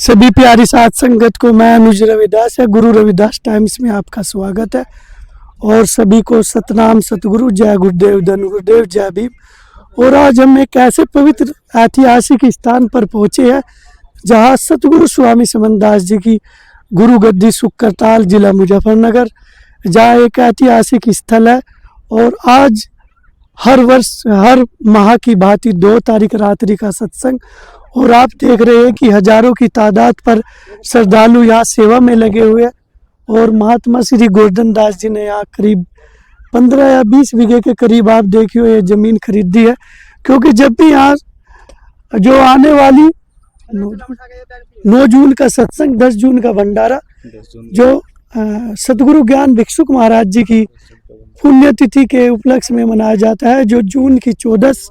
सभी प्यारी साथ संगत को मैं अनुज रविदास या गुरु रविदास टाइम्स में आपका स्वागत है। और सभी को सतनाम सतगुरु, जय गुरुदेव, धन गुरुदेव, जय भीम। और आज हम एक ऐसे पवित्र ऐतिहासिक स्थान पर पहुंचे हैं जहां सतगुरु स्वामी समनदास जी की गुरु गद्दी सुक्करताल, जिला मुजफ्फरनगर, जहाँ एक ऐतिहासिक स्थल है। और आज हर वर्ष हर माह की भांति 2 तारीख रात्रि का सत्संग, और आप देख रहे हैं कि हजारों की तादाद पर श्रद्धालु यहाँ सेवा में लगे हुए हैं। और महात्मा श्री गोवर्धन दास जी ने यहाँ करीब 15 या 20 बीघे के करीब आप देखिए ये जमीन खरीदी है, क्योंकि जब भी यहाँ जो आने वाली 9 जून का सत्संग, 10 जून का भंडारा, जो सतगुरु ज्ञान भिक्षुक महाराज जी की पुण्यतिथि के उपलक्ष्य में मनाया जाता है, जो जून की 14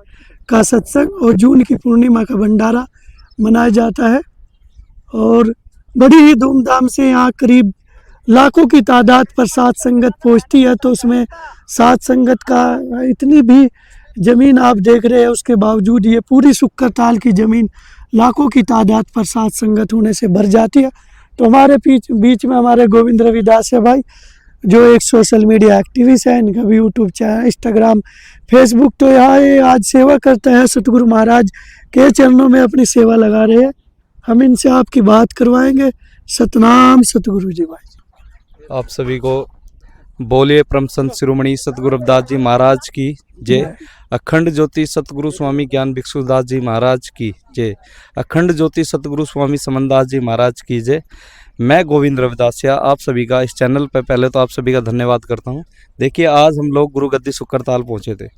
का सत्संग और जून की पूर्णिमा का भंडारा मनाया जाता है। और बड़ी ही धूमधाम से यहाँ करीब लाखों की तादाद पर साथ संगत पहुँचती है। तो उसमें साथ संगत का इतनी भी ज़मीन आप देख रहे हैं, उसके बावजूद ये पूरी सुक्करताल की ज़मीन लाखों की तादाद पर साथ संगत होने से भर जाती है। तो हमारे बीच में हमारे गोविंद रविदास है भाई, जो एक सोशल मीडिया एक्टिविस्ट है। इनका भी यूट्यूब चैनल, इंस्टाग्राम, फेसबुक, तो यहाँ ये आज सेवा करता है, सतगुरु महाराज के चरणों में अपनी सेवा लगा रहे हैं। हम इनसे आपकी बात करवाएंगे। सतनाम सतगुरु जी भाई। आप सभी को बोलिए परम संत शिरोमणि सतगुरु रविदास जी महाराज की जय। अखंड ज्योति सतगुरु स्वामी ज्ञान भिक्षुदास जी महाराज की जय। अखंड ज्योति सतगुरु स्वामी समनदास जी महाराज की जय। मैं गोविंद रविदासिया आप सभी का इस चैनल पर पहले तो आप सभी का धन्यवाद करता हूं। देखिए, आज हम लोग गुरु गद्दी सुक्करताल पहुंचे थे,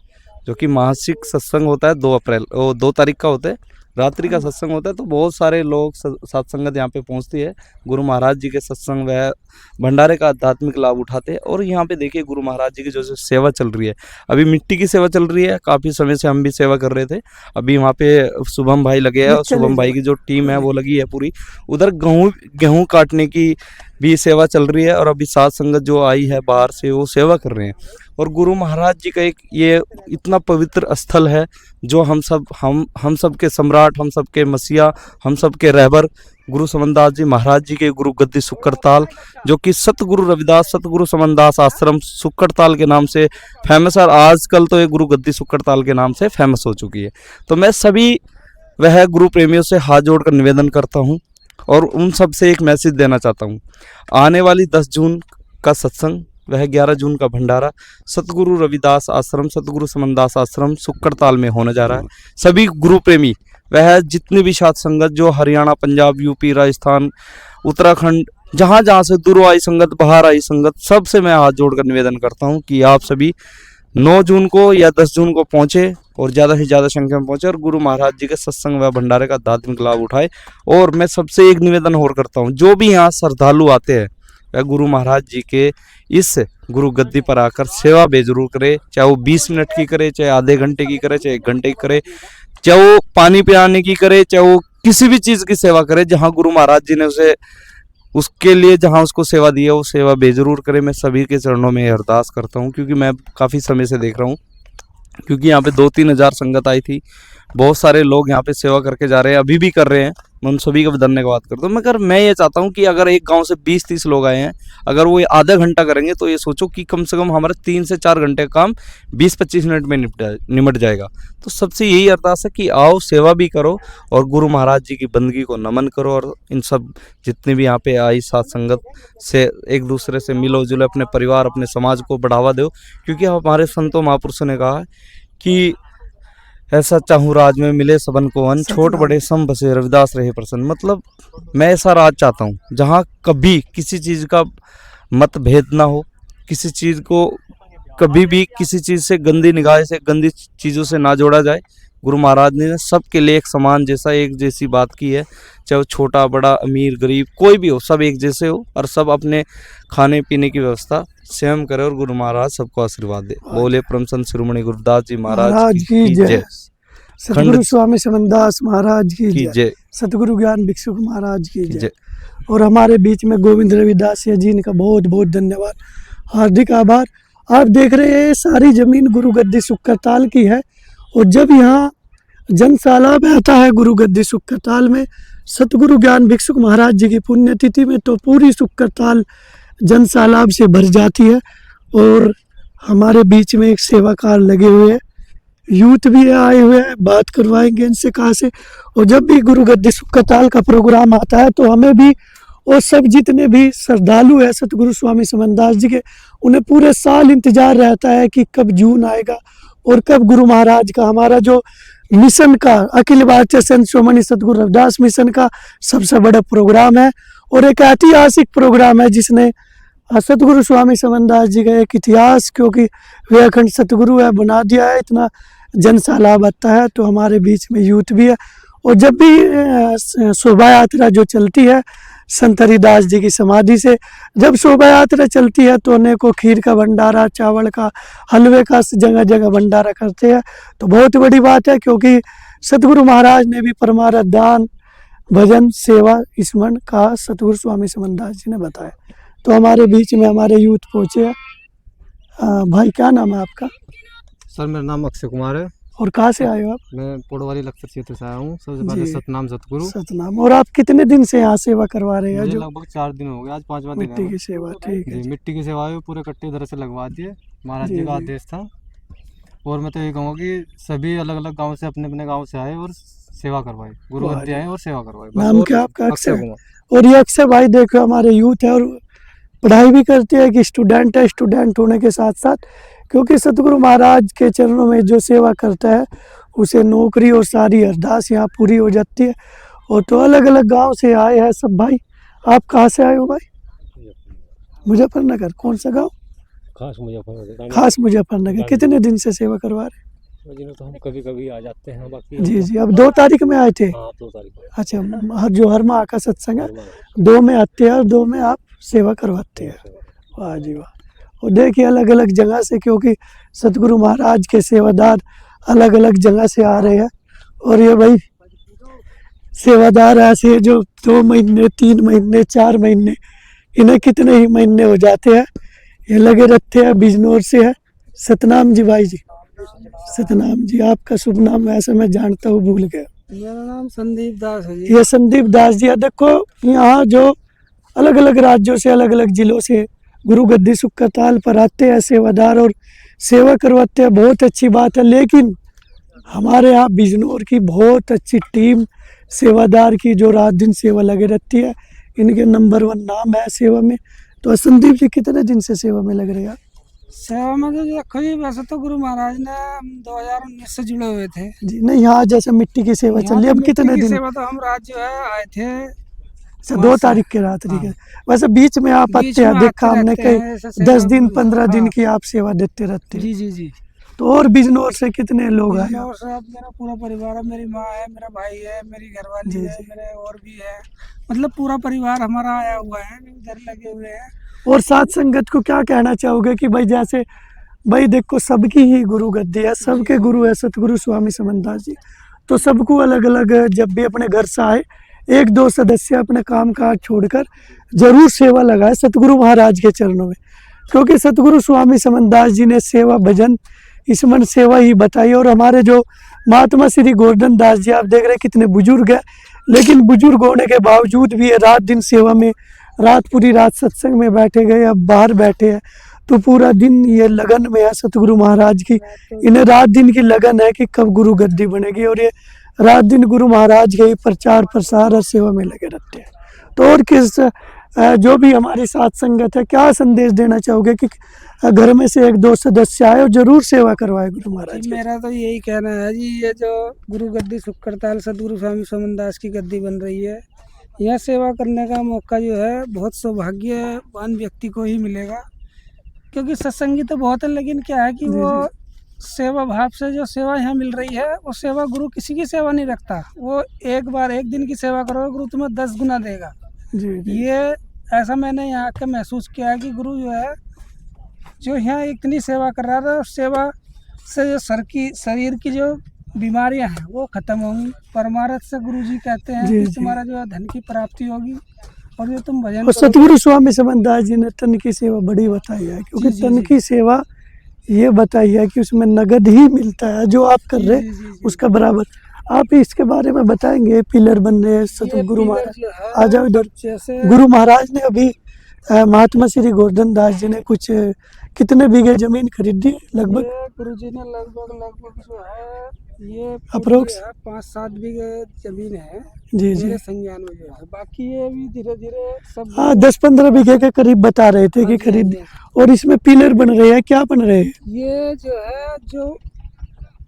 जो कि मासिक सत्संग होता है 2 तारीख का होता है, रात्रि का सत्संग होता है। तो बहुत सारे लोग सत्संगत यहाँ पे पहुँचती है, गुरु महाराज जी के सत्संग व भंडारे का आध्यात्मिक लाभ उठाते हैं। और यहाँ पे देखिए गुरु महाराज जी की जो सेवा चल रही है, अभी मिट्टी की सेवा चल रही है। काफ़ी समय से हम भी सेवा कर रहे थे। अभी वहाँ पे शुभम भाई लगे हैं, और शुभम भाई की जो टीम है वो लगी है पूरी। उधर गेहूँ काटने की भी सेवा चल रही है, और अभी साथ संगत जो आई है बाहर से वो सेवा कर रहे हैं। और गुरु महाराज जी का एक ये इतना पवित्र स्थल है, जो हम सब के सम्राट, हम सब के मसीहा, हम सब के रहबर गुरु समनदास जी महाराज जी के गुरु गद्दी सुक्करताल, जो कि सतगुरु रविदास सतगुरु समनदास आश्रम सुक्करताल के नाम से फेमस है। और आजकल तो ये गुरु गद्दी सुक्करताल के नाम से फेमस हो चुकी है। तो मैं सभी वह गुरु प्रेमियों से हाथ जोड़कर निवेदन करता हूँ, और उन सब से एक मैसेज देना चाहता हूँ। आने वाली 10 जून का सत्संग, वह 11 जून का भंडारा सतगुरु रविदास आश्रम, सतगुरु समनदास आश्रम सुक्करताल में होने जा रहा है। सभी गुरु प्रेमी, वह जितने भी साथ संगत जो हरियाणा, पंजाब, यूपी, राजस्थान, उत्तराखंड, जहाँ से दूर आई संगत, बाहर आई संगत, सबसे मैं हाथ जोड़कर निवेदन करता हूँ कि आप सभी 9 जून को या 10 जून को पहुँचे, और ज़्यादा से ज़्यादा संख्या में पहुँचे, और गुरु महाराज जी के सत्संग व भंडारे का आध्यात्मिक लाभ उठाए। और मैं सबसे एक निवेदन और करता हूँ, जो भी यहाँ श्रद्धालु आते हैं वह गुरु महाराज जी के इस गुरु गद्दी पर आकर सेवा बेजरूर करे। चाहे वो 20 मिनट की करे, चाहे आधे घंटे की करे, चाहे 1 घंटे की करे, चाहे वो पानी पिलाने की करे, चाहे वो किसी भी चीज़ की सेवा करे, जहाँ गुरु महाराज जी ने उसे उसके लिए जहाँ उसको सेवा दी है, वो सेवा बेजरूर करे। मैं सभी के चरणों में अरदास करता हूँ, क्योंकि मैं काफ़ी समय से देख रहा हूँ, क्योंकि यहाँ पे 2-3 हज़ार संगत आई थी। बहुत सारे लोग यहाँ पे सेवा करके जा रहे हैं, अभी भी कर रहे हैं। मैं उन सभी का धन्यवाद करता हूँ। मगर मैं ये चाहता हूँ कि अगर एक गांव से 20-30 लोग आए हैं, अगर वो आधा घंटा करेंगे, तो ये सोचो कि कम से कम हमारे 3 से 4 घंटे का काम 20-25 मिनट में निमट जाएगा। तो सबसे यही अरदास है कि आओ, सेवा भी करो, और गुरु महाराज जी की बंदगी को नमन करो। और इन सब जितने भी यहाँ पे आई साथ संगत से एक दूसरे से मिलो जुलो, अपने परिवार, अपने समाज को बढ़ावा दो। क्योंकि हमारे संतों महापुरुषों ने कहा है कि ऐसा चाहूँ राज में मिले सबन को अन, छोट बड़े सम बसे रविदास रहे प्रसन्न। मतलब मैं ऐसा राज चाहता हूँ जहाँ कभी किसी चीज़ का मतभेद ना हो, किसी चीज़ को कभी भी किसी चीज़ से गंदी निगाह से, गंदी चीज़ों से ना जोड़ा जाए। गुरु महाराज ने सबके लिए एक समान जैसा, एक जैसी बात की है। चाहे वो छोटा बड़ा, अमीर गरीब, कोई भी हो, सब एक जैसे हो, और सब अपने खाने पीने की व्यवस्था स्वयं करे, और गुरु महाराज सबको आशीर्वाद दे। बोले परम संत शिरोमणि गुरुदास जी महाराज की जय। सतगुरु स्वामी समनदास महाराज की जय। सतगुरु ज्ञान भिक्षुक महाराज की जय। और हमारे बीच में गोविंद रविदास जी, इनका बहुत बहुत धन्यवाद, हार्दिक आभार। आप देख रहे हैं सारी जमीन गुरु गद्दी सुक्करताल की है। और जब यहाँ जनसालाब आता है गुरु गद्दी सुख करताल में सतगुरु ज्ञान भिक्षुक महाराज जी की पुण्यतिथि में, तो पूरी सुख करताल जनसालाब से भर जाती है। और हमारे बीच में एक सेवाकार लगे हुए हैं, यूथ भी आए हुए हैं, बात करवाएंगे इनसे कहाँ से। और जब भी गुरु गद्दी सुख करताल का प्रोग्राम आता है तो हमें भी और सब जितने भी श्रद्धालु है सतगुरु स्वामी समनदास जी के, उन्हें पूरे साल इंतजार रहता है कि कब जून आएगा और कब गुरु महाराज का हमारा जो मिशन का अखिल भारतीय संत शिरोमणि सतगुरु रविदास मिशन का सबसे बड़ा प्रोग्राम है और एक ऐतिहासिक प्रोग्राम है जिसने सतगुरु स्वामी समनदास जी का एक इतिहास, क्योंकि वे अखंड सतगुरु है, बना दिया है। इतना जनसालाब आता है तो हमारे बीच में यूथ भी है। और जब भी शोभा यात्रा जो चलती है संत हरिदास जी की समाधि से, जब शोभा यात्रा चलती है तो अनेकों खीर का भंडारा, चावल का, हलवे का जगह जगह भंडारा करते हैं। तो बहुत बड़ी बात है, क्योंकि सतगुरु महाराज ने भी परमार्थ दान, भजन, सेवा, स्मरण का सतगुरु स्वामी समनदास जी ने बताया। तो हमारे बीच में हमारे यूथ पहुंचे हैं। भाई क्या नाम है आपका? सर मेरा नाम अक्षय कुमार है। और कहाँ से आए हो आप? मैं पोड़वाली लखसर क्षेत्र से आया हूँ। सबसे पहले जी। सतनाम सतगुरु। सतनाम। और आप कितने दिन से यहाँ सेवा करवा रहे हैं? मुझे जो लगभग 4 दिन हो गए, आज 5वां दिन मिट्टी है। की सेवा, ठीक है जी, मिट्टी की सेवा है, पूरे कट्टे उधर से लगवा दिए, महाराज जी, जी का जी। आदेश था। और मैं तो ये कहूँगा कि सभी अलग अलग गांव से अपने अपने गांव से आए और सेवा करवाई, गुरु वाह गद्दी आए और सेवा करवाई। बस। नाम और क्या आपका? अक्षय। कुमार। और ये अक्षय भाई देखो हमारे यूथ है और पढ़ाई भी करते हैं कि स्टूडेंट है, स्टूडेंट होने के साथ साथ, क्योंकि सतगुरु महाराज के चरणों में जो सेवा करता है उसे नौकरी और सारी अरदास यहाँ पूरी हो जाती है। और तो अलग अलग गांव से आए हैं सब भाई। आप कहाँ से आए हो भाई? मुजफ्फरनगर। कौन सा गांव? खास मुजफ्फरनगर। खास मुजफ्फरनगर। कितने दिन से सेवा करवा रहे? तो हम कभी कभी आ जाते हैं, बाकी जी जी। अब 2 तारीख में आए थे? हाँ, 2 तारीख को। अच्छा, जो हर माह का सत्संग है 2 में आते हैं और 2 में आप सेवा करवाते हैं। वाह जी वाह। और देखिए अलग अलग जगह से, क्योंकि सतगुरु महाराज के सेवादार अलग अलग जगह से आ रहे हैं। और ये भाई सेवादार ऐसे जो 2 महीने, 3 महीने, 4 महीने, इन्हें कितने ही महीने हो जाते हैं, ये लगे रहते हैं। बिजनौर से है सतनाम जी भाई जी। सतनाम जी, आपका शुभ नाम वैसे मैं जानता हूँ, भूल गया। मेरा नाम संदीप दास है जी। ये संदीप दास जी है। देखो यहाँ जो अलग अलग राज्यों से, अलग अलग जिलों से गुरु गद्दी सुख करताल पर आते हैं सेवादार और सेवा करवाते हैं, बहुत अच्छी बात है। लेकिन हमारे यहाँ बिजनौर की बहुत अच्छी टीम सेवादार की जो रात दिन सेवा लगे रहती है, इनके नंबर 1 नाम है सेवा में। तो संदीप जी कितने दिन से सेवा में लग रहे हैं आप? सेवा में तो देखो जी, वैसे तो गुरु महाराज ने 2019 से जुड़े हुए थे। जी नहीं, यहाँ जैसे मिट्टी की सेवा चल रही है, अब मिट्टी कितने की दिन? सेवा तो हम रात जो है आए थे अच्छा, 2 तारीख के रात, ठीक है। वैसे बीच में आप बीच आते हैं, में देखा आते हमने रहते कई हैं, ऐसे 10 सेवा दिन, में। 15 दिन हाँ। की आप सेवा देते रहते हैं। जी जी जी। तो और बिजनौर से कितने लोग आए? बिजनौर से अब मेरा पूरा परिवार है, मेरी माँ है, मेरा भाई है, मेरी घरवाली जी, है, जी। मेरे और भी है, मतलब पूरा परिवार हमारा आया हुआ है, इधर लगे हुए हैं। और साथ संगत को क्या कहना चाहोगे कि भाई जैसे भाई देखो सबकी ही गुरु गद्दी है, सबके गुरु है सतगुरु स्वामी समनदास जी, तो सबको अलग अलग जब भी अपने घर से आए 1-2 सदस्य अपने काम काज छोड़कर जरूर सेवा लगाए सतगुरु महाराज के चरणों में, क्योंकि सतगुरु स्वामी समनदास जी ने सेवा, भजन, स्मरण सेवा ही बताई। और हमारे जो महात्मा श्री गोवर्धन दास जी, आप देख रहे हैं कितने बुजुर्ग है, लेकिन बुजुर्ग होने के बावजूद भी ये रात दिन सेवा में, रात पूरी रात सत्संग में बैठे गए, अब बाहर बैठे हैं, तो पूरा दिन ये लगन में है सतगुरु महाराज की। इन्हें रात दिन की लगन है कि कब गुरु गद्दी बनेगी, और ये रात दिन गुरु महाराज के ही प्रचार प्रसार और सेवा में लगे रहते हैं। तो और किस जो भी हमारी साथ संगत है, क्या संदेश देना चाहोगे कि घर में से 1-2 सदस्य आए और जरूर सेवा करवाए गुरु महाराज जी, की? मेरा तो यही कहना है जी, ये जो गुरु गद्दी सुख करताल सतगुरु स्वामी समनदास की गद्दी बन रही है, यह सेवा करने का मौका जो है बहुत सौभाग्यवान व्यक्ति को ही मिलेगा। क्योंकि सत्संगी तो बहुत है, लेकिन क्या है कि जी, वो सेवा भाव से जो सेवा यहाँ मिल रही है, वो सेवा गुरु किसी की सेवा नहीं रखता। वो एक बार 1 दिन की सेवा करोगे, गुरु तुम्हें 10 गुना देगा। जी जी। ये ऐसा मैंने यहाँ आकर महसूस किया है कि गुरु जो है, जो यहाँ इतनी सेवा कर रहा था, उस सेवा से जो शरीर की जो बीमारियां हैं वो खत्म होंगी। परमार्थ से गुरु जी कहते हैं जी, कि जी। तुम्हारा जो है धन की प्राप्ति होगी, और जो तुम भजन और सतगुरु स्वामी समनदास जी ने तन की सेवा बड़ी बताई है, क्योंकि जी, जी, तन जी। की सेवा ये बताई है कि उसमें नगद ही मिलता है, जो आप कर रहे जी, जी, जी। उसका बराबर। आप इसके बारे में बताएंगे, पिलर बन रहे हैं सतगुरु ये महाराज। पिलर जो है, आ जाओ इधर। जैसे गुरु महाराज ने अभी महात्मा श्री गोवर्धन दास जी ने कुछ कितने बीघे जमीन खरीदी लगभग? ये गुरु जी ने लगभग जो है ये Approx? 5-7 बीघे जमीन है जी जी मेरे संज्ञान में जो है। बाकी ये भी धीरे धीरे सब हाँ 10-15 बीघे के करीब बता रहे थे कि हाँ जी, हाँ खरीद। जी। और इसमें पिलर बन रहे हैं, क्या बन रहे हैं? ये जो है जो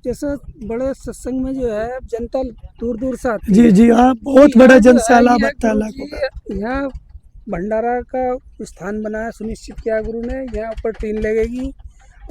जैसे बड़े सत्संग में जो है जनता दूर दूर से आती जी है। जी हाँ, बहुत बड़ा यहाँ जो है, जनसैलाब ये आता है गुरु लाखों का। जी यहाँ भंडारा का स्थान बनाया, सुनिश्चित किया गुरु ने। यहाँ ऊपर टीन लगेगी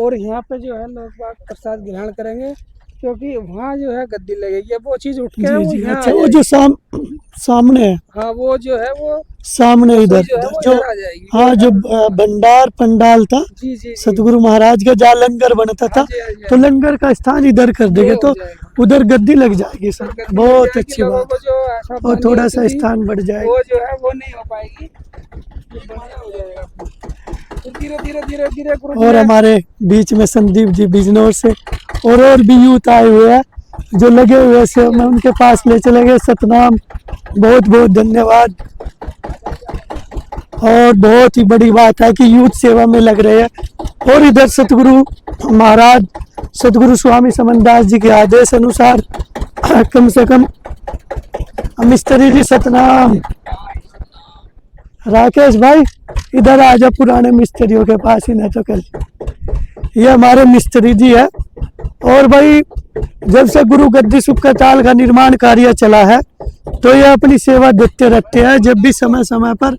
और यहाँ पे जो है लोग बाग प्रसाद ग्रहण करेंगे, क्योंकि वहाँ जो है गद्दी लगेगी। अब वो चीज उठ के जी वो जी यहाँ अच्छा, आ वो जो जाएगी। सामने है, हाँ वो जो है वो सामने इधर जो है वो जो इधर आ जाएगी। हाँ जो भंडार पंडाल था जी जी सतगुरु महाराज का, जहाँ लंगर बनता था, जी, हाँ जी, तो लंगर का स्थान इधर कर देंगे ये तो हो जाएगा। उधर गद्दी लग जाएगी सर। गद्दी बहुत लग जाएगी, अच्छी लोगों बात को जो ऐसा और बानी थोड़ा होती सा थी, स्थान बढ़ जाएगा। वो जो है वो नहीं हो पाएगी, ये बढ़िया हो जाएगा। तो धीरे धीरे धीरे धीरे गुरु जी और ने- हमारे बीच में संदीप जी बिजनौर से और भी यूथ आए हुए हैं जो लगे हुए से मैं उनके पास ले चले गए। सतनाम, बहुत बहुत धन्यवाद। और बहुत ही बड़ी बात है कि यूथ सेवा में लग रहे हैं। और इधर सतगुरु महाराज सतगुरु स्वामी समनदास जी के आदेश अनुसार कम से कम मिस्त्री जी सतनाम, राकेश भाई इधर आ जा पुराने मिस्त्रियों के पास ही, नहीं तो कल। ये हमारे मिस्त्री जी है। और भाई जब से गुरु गद्दी सुक्का ताल का निर्माण कार्य चला है तो ये अपनी सेवा देते रहते हैं जब भी समय समय पर,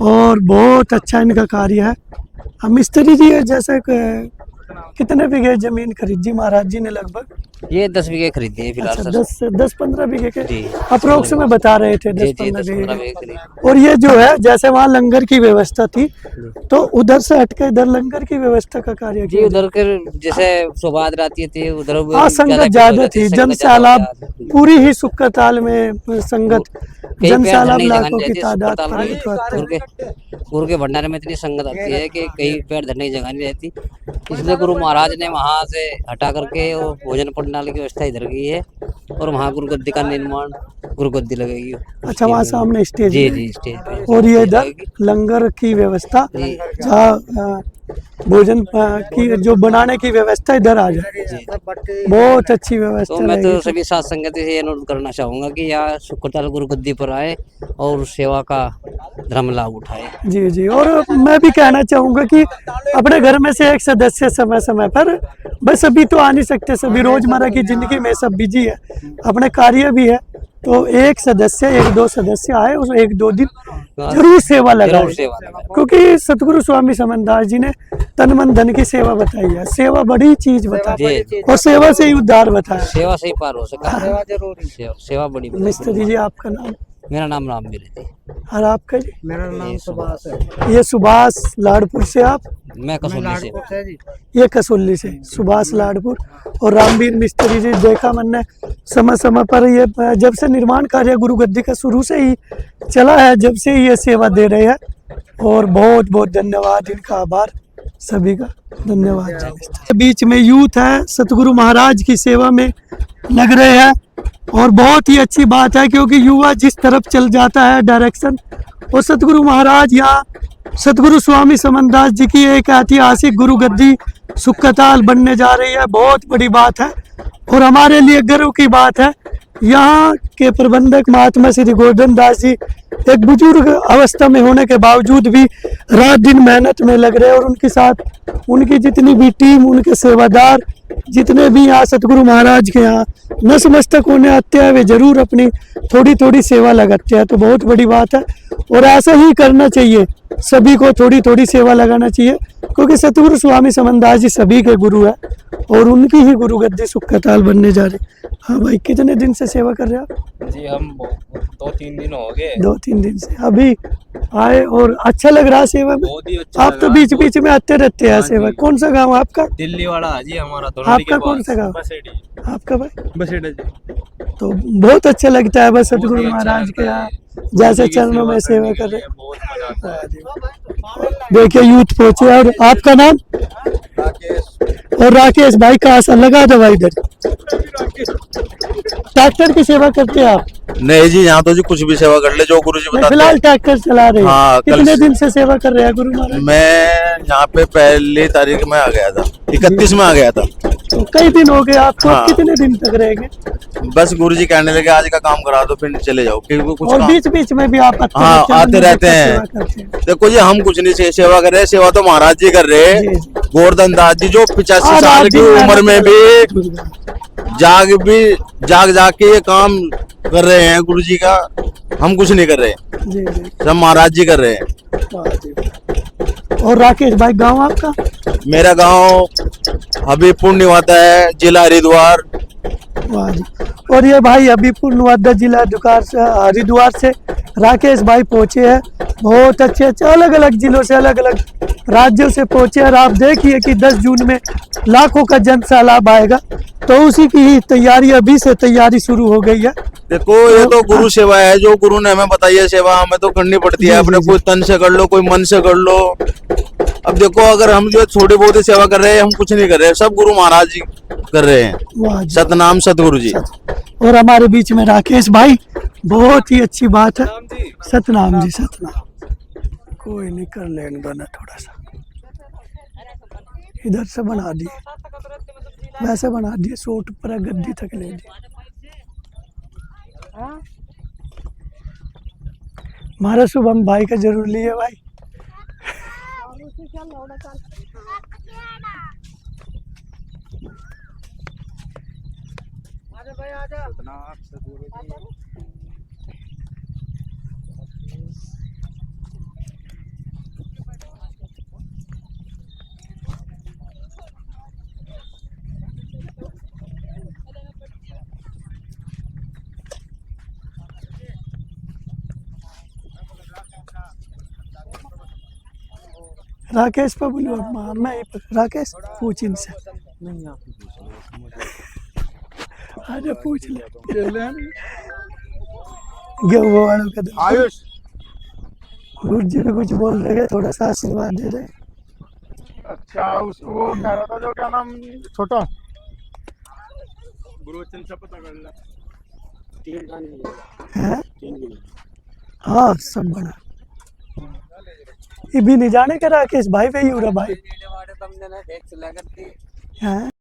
और बहुत अच्छा इनका कार्य है। हम मिस्त्री जी है, जैसे कितने बीघे जमीन खरीदी महाराज जी ने? लगभग ये 10 बीघे खरीदे हैं फिलहाल अच्छा, सर। 10-15 बीघे के जी। अप्रोक्स में बता रहे थे, जी 10-15 10-15 बीघे। बीघे खरीदे। और ये जो है जैसे वहाँ लंगर की व्यवस्था थी तो उधर से हटके इधर लंगर की व्यवस्था का कार्य जी किया। उधर के जैसे शोभायात्रा आती थी उधर हाँ संगत ज्यादा थी, जनसैलाब पूरी ही सुक्का ताल में संगत, जनसैलाब लाखों की तादाद पर ही तो आते हैं। गुरु के भंडारे में इतनी संगत आती है कि कहीं पैर धरने की जगह नहीं रहती, इसलिए गुरु महाराज ने वहाँ से हटा करके और भोजन पंडाल की व्यवस्था इधर की है और वहाँ गुरु गद्दी का निर्माण, गुरु गद्दी लगेगी। अच्छा वहाँ सामने स्टेज जी है। जी स्टेज पे। और ये इधर लंगर की व्यवस्था, जी। जहाँ भोजन की जो बनाने की व्यवस्था इधर आ जाए, बहुत अच्छी तो व्यवस्था मैं तो रहेगी। सभी साथ संगत से ये अनुरोध करना चाहूंगा कि यहाँ शुक्रताल गुरु गद्दी पर आए और सेवा का धर्म लाभ उठाए। जी जी। और मैं भी कहना चाहूँगा कि अपने घर में से एक सदस्य समय समय पर, बस सभी तो आ नहीं सकते, सभी रोजमर्रा की जिंदगी में सब बिजी है, अपने कार्य भी है, तो एक सदस्य 1-2 सदस्य आए उस 1-2 दिन जरूर सेवा लगाए, जरूर सेवा लगाए। क्योंकि सतगुरु स्वामी समनदास जी ने तन मन धन की सेवा बताई है। सेवा बड़ी चीज बताई है जी। और सेवा से ही उद्धार बताया। सेवा से ही पार हो सका। सेवा जरूरी, सेवा बड़ी। मिस्त्री जी आपका नाम? मेरा नाम राम बिरती। और आपका जी? मेरा नाम सुभाष है। ये सुभाष लाडपुर से, आप? मैं कसौली से। ये कसौली से सुभाष लाडपुर। और रामवीर मिस्त्री जी, देखा मैंने समय समय पर ये जब से निर्माण कार्य गुरु गद्दी का शुरू से ही चला है, जब से ही ये सेवा दे रहे हैं, और बहुत बहुत धन्यवाद, इनका आभार सभी का धन्यवाद। बीच में यूथ है, सतगुरु महाराज की सेवा में लग रहे हैं और बहुत ही अच्छी बात है, क्योंकि युवा जिस तरफ चल जाता है डायरेक्शन, और सतगुरु महाराज यहाँ सतगुरु स्वामी समनदास जी की एक ऐतिहासिक गुरु गद्दी सुक्काताल बनने जा रही है, बहुत बड़ी बात है और हमारे लिए गर्व की बात है। यहाँ के प्रबंधक महात्मा श्री गोवर्धन दास जी एक बुजुर्ग अवस्था में होने के बावजूद भी रात दिन मेहनत में लग रहे हैं, और उनके साथ उनकी जितनी भी टीम, उनके सेवादार जितने भी यहाँ सतगुरु महाराज के यहाँ नतमस्तक होने आते हैं, वे जरूर अपनी थोड़ी थोड़ी सेवा लगाते हैं, तो बहुत बड़ी बात है। और ऐसा ही करना चाहिए, सभी को थोड़ी थोड़ी सेवा लगाना चाहिए, क्योंकि सतगुरु स्वामी समनदास जी सभी के गुरु है और उनकी ही गुरु गद्दी सुक्काताल बनने जा रही। हाँ भाई, कितने दिन से सेवा कर रहे हैं आप? जी हम 2-3 दिन हो गए। 2-3 दिन से अभी आए और अच्छा लग रहा है सेवा में? बहुत ही अच्छा आप तो लगा, बीच बीच में आते रहते हैं हाँ सेवा। जी। कौन सा गाँव आपका? दिल्ली वाला है जी हमारा। आपका कौन सा गाँव? बसेड़ी। आपका भाई? बसेड़ा जी। तो बहुत अच्छा लगता है बस बहुत सतगुरु ही अच्छा महाराज के लगता यहाँ है। जैसे उनकी चरणों में सेवा करने कर के रहे। लिए बहुत मजा आता है। देखिए यूथ पहुंचे। और आपका नाम? राकेश और राकेश भाई का असर लगा दवा इधर। ट्रैक्टर की सेवा करते हैं आप? नहीं जी, यहाँ तो जी कुछ भी सेवा कर ले जो गुरु जी नहीं, बताते फिलहाल हैं। ट्रैक्टर चला रहे हैं। हाँ, कल कितने से- दिन से सेवा कर रहे हैं गुरु महाराज? मैं यहाँ पे पहली तारीख में आ गया था, 31 में आ गया था। तो कई दिन हो गए आपको, हाँ। कितने दिन तक रहेंगे? बस गुरु जी कहने लगे आज का काम करा दो फिर चले जाओ, क्योंकि कुछ और काम। बीच बीच में भी आप हाँ, आते रहते हैं। सेवा करते हैं। देखो जी, हम कुछ नहीं सेवा कर रहे, सेवा तो महाराज जी कर रहे जी, हैं। जी। गोवर्धन दास जी जो 85 हाँ, साल राज की जी उम्र में भी जाग के ये काम कर रहे हैं गुरु जी का। हम कुछ नहीं कर रहे, जी जी। सब महाराज जी कर रहे हैं। वाह जी वाह। और राकेश भाई गांव आपका? मेरा गांव हबीबपुर निवाता है, जिला हरिद्वार। वाह जी। और ये भाई हबीबपुर नवादा जिला हरिद्वार से राकेश भाई पहुंचे हैं। बहुत अच्छे अच्छे अलग अलग जिलों से, अलग अलग राज्यों से पहुंचे। और आप देखिए कि 10 जून में लाखों का जन सैलाब आएगा, तो उसी की ही तैयारी अभी से तैयारी शुरू हो गई है। देखो, ये तो गुरु सेवा है, जो गुरु ने हमें बताई है सेवा हमें तो करनी पड़ती है। जी, अपने जी, कोई तन से कर लो, कोई मन से कर लो। अब देखो, अगर हम जो थोड़ी बहुत ही सेवा कर रहे हैं, हम कुछ नहीं कर रहे, सब गुरु महाराज जी कर रहे हैं। वाह जी। सतनाम सतगुरु जी। और हमारे बीच में राकेश भाई, बहुत ही अच्छी बात है। सतनाम जी, सतनाम। कोई नहीं, कर लेने बना थोड़ा सा, इधर से बना दिए, वैसे बना दिए, सोट पर गद्दी तक ले दी। हमारा शुभम भाई का जरूर लिए भाई। राकेश पे बोलो, मैं राकेश पूछ इनसे। अरे पूछ ले, गेहूं वालों का दो। आयुष गुरु जी ने कुछ बोल रहे हैं, थोड़ा सा आशीर्वाद दे रहे। अच्छा, उसको कह रहा था जो क्या नाम छोटा गुरुवचन से पता कर ला। हैं? हाँ, सब बना। ये भी नहीं जाने का राकेश भाई, वही हो रहा भाई। हैं?